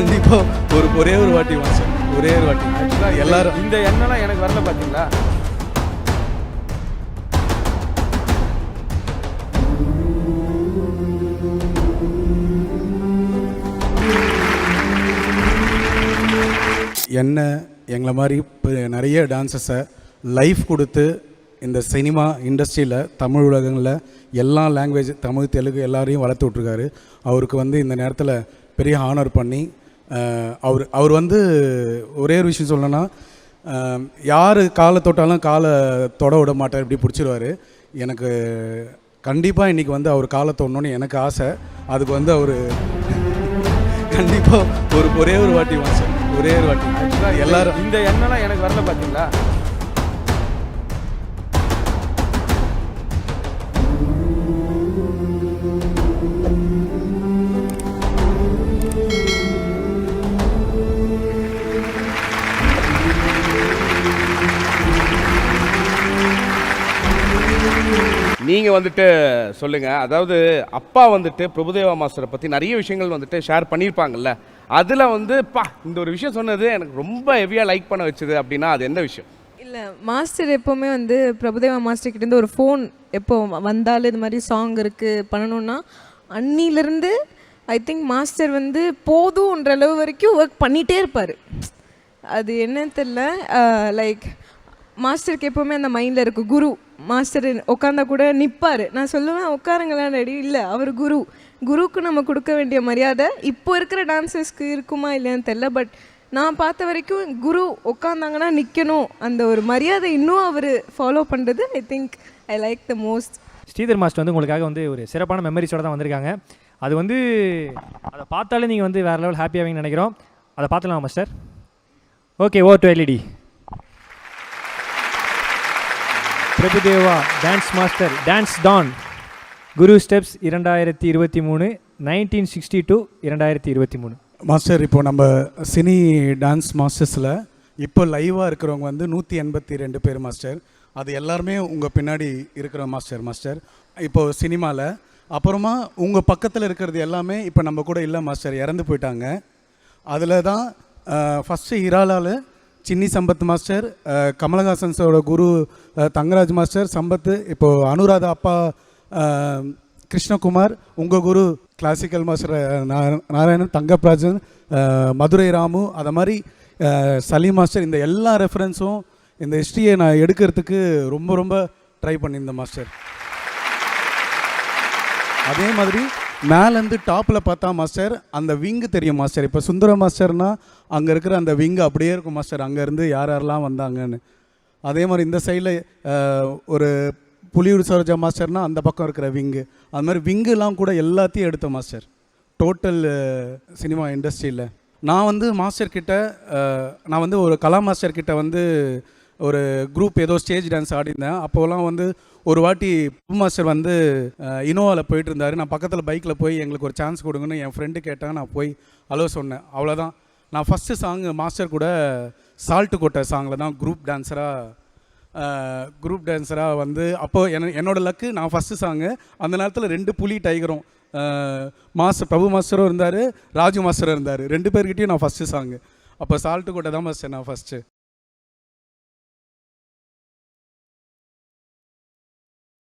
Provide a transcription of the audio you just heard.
கண்டிப்பாக ஒரே ஒரு வாட்டி மாஸ்டர், ஒரே ஒரு வாட்டி. ஆக்சுவலாக எல்லாரும் இந்த எண்ணெல்லாம் எனக்கு வரல பார்த்தீங்களா. என்ன எங்களை மாதிரி இப்போ நிறைய டான்ஸஸை லைஃப் கொடுத்து இந்த சினிமா இண்டஸ்ட்ரியில் தமிழ் உலகங்களில் எல்லா லாங்குவேஜ் தமிழ் தெலுங்கு எல்லாரையும் வளர்த்து விட்ருக்காரு. அவருக்கு வந்து இந்த நேரத்தில் பெரிய ஹானர் பண்ணி அவர் வந்து ஒரே ஒரு விஷயம் சொல்லணும்னா, யார் காலை தொட்டாலும் காலை தொட விட மாட்டார், இப்படி பிடிச்சிருவார். எனக்கு கண்டிப்பாக இன்றைக்கி வந்து அவர் காலை தொடணுன்னு எனக்கு ஆசை. அதுக்கு வந்து அவர் கண்டிப்பாக ஒரே ஒரு வாட்டி மாஸ்டர், ஒரே ஒரு வாட்டி. ஆக்சுவலாக எல்லாரும் இந்த எண்ணெல்லாம் எனக்கு வரல பார்த்தீங்களா. நீங்கள் வந்துட்டு சொல்லுங்கள். அதாவது அப்பா வந்துட்டு பிரபுதேவா மாஸ்டரை பற்றி நிறைய விஷயங்கள் வந்துட்டு ஷேர் பண்ணியிருப்பாங்கல்ல, அதில் வந்து இந்த ஒரு விஷயம் சொன்னது எனக்கு ரொம்ப ஹெவியாக லைக் பண்ண வச்சுது அப்படின்னா அது எந்த விஷயம்? இல்லை, மாஸ்டர் எப்போவுமே வந்து பிரபுதேவா மாஸ்டர் கிட்டேருந்து ஒரு ஃபோன் எப்போ வந்தாலும் இது மாதிரி சாங் இருக்குது பண்ணணுன்னா அன்னிலேருந்து ஐ திங்க் மாஸ்டர் வந்து போதுன்ற அளவு வரைக்கும் ஒர்க் பண்ணிகிட்டே இருப்பார். அது என்னன்னு தெரில, லைக் மாஸ்டருக்கு எப்போவுமே அந்த மைண்டில் இருக்குது. குரு மாஸ்டர் உட்காந்தா கூட நிற்பார். நான் சொல்லுவேன் உட்காருங்களாம் ரெடி, இல்லை அவர் குருவுக்கு நம்ம கொடுக்க வேண்டிய மரியாதை இப்போ இருக்கிற டான்ஸர்ஸ்க்கு இருக்குமா இல்லையான்னு தெரில. பட் நான் பார்த்த வரைக்கும் குரு உட்காந்தாங்கன்னா நிற்கணும், அந்த ஒரு மரியாதை இன்னும் அவர் ஃபாலோ பண்ணுறது I think I like the most. Sridhar master வந்து உங்களுக்காக வந்து ஒரு சிறப்பான மெமரிஸோடு தான் வந்திருக்காங்க. அது வந்து அதை பார்த்தாலே நீங்கள் வந்து வேறு லெவல் ஹாப்பியாகன்னு நினைக்கிறோம். அதை பார்த்துலாம் master. Okay, over to LED. Prabhudeva dance master dance don குரு ஸ்டெப்ஸ் 2023 1962 2023. மாஸ்டர், இப்போ நம்ம சினி டான்ஸ் மாஸ்டர்ஸில் இப்போ லைவாக இருக்கிறவங்க வந்து 182 பேர் மாஸ்டர். அது எல்லாருமே உங்கள் பின்னாடி இருக்கிற மாஸ்டர். இப்போது சினிமாவில் அப்புறமா உங்கள் பக்கத்தில் இருக்கிறது எல்லாமே இப்போ நம்ம கூட இல்லை மாஸ்டர், இறந்து போயிட்டாங்க. அதில் தான் ஃபஸ்ட்டு ஹிராலால் சின்னி சம்பத் மாஸ்டர், கமலஹாசன் சாரோட குரு தங்கராஜ் மாஸ்டர் சம்பத், இப்போது அனுராதா அப்பா கிருஷ்ணகுமார், உங்கள் குரு கிளாசிக்கல் மாஸ்டர் நாராயணன் தங்கப்ராஜன், மதுரை ராமு, அதை மாதிரி சலீம் மாஸ்டர். இந்த எல்லா ரெஃபரன்ஸும் இந்த ஹிஸ்ட்ரியை நான் எடுக்கிறதுக்கு ரொம்ப ரொம்ப ட்ரை பண்ணியிருந்தேன் மாஸ்டர். அதே மாதிரி மேலேருந்து டாப்பில் பார்த்தா மாஸ்டர் அந்த விங்கு தெரியும் மாஸ்டர். இப்போ சுந்தர மாஸ்டர்னால் அங்கே இருக்கிற அந்த விங்கு அப்படியே இருக்கும் மாஸ்டர், அங்கேருந்து யார் யாரெல்லாம் வந்தாங்கன்னு. அதே மாதிரி இந்த சைடில் ஒரு புலியூர் சரோஜா மாஸ்டர்னால் அந்த பக்கம் இருக்கிற விங்கு, அது மாதிரி விங்குலாம் கூட எல்லாத்தையும் எடுத்தோம் மாஸ்டர் டோட்டல் சினிமா இண்டஸ்ட்ரியில். நான் வந்து மாஸ்டர்கிட்ட நான் வந்து ஒரு கலா மாஸ்டர்கிட்ட வந்து ஒரு குரூப் ஏதோ ஸ்டேஜ் டான்ஸ் ஆடிருந்தேன். அப்போலாம் வந்து ஒரு வாட்டி மாஸ்டர் வந்து இனோவாவில் போயிட்டு இருந்தார். நான் பக்கத்தில் பைக்கில் போய் எங்களுக்கு ஒரு சான்ஸ் கொடுங்கன்னு என் ஃப்ரெண்டு கேட்டாங்க. நான் போய் ஹலோ சொன்னேன், அவ்வளோதான். நான் ஃபஸ்ட்டு சாங்கு மாஸ்டர் கூட சால்ட்டு கோட்டை சாங்கில் தான் குரூப் டான்ஸராக வந்து அப்போது என்னோடய லக்கு நான் ஃபஸ்ட்டு சாங்கு. அந்த நேரத்தில் 2 புலி டைகரும் பிரபு மாஸ்டரும் இருந்தார், ராஜு மாஸ்டரும் இருந்தார். 2 பேர்கிட்டையும் நான் ஃபஸ்ட்டு சாங்கு. அப்போ சால்ட்டு கோட்டை தான் மாஸ்டர் நான் ஃபஸ்ட்டு.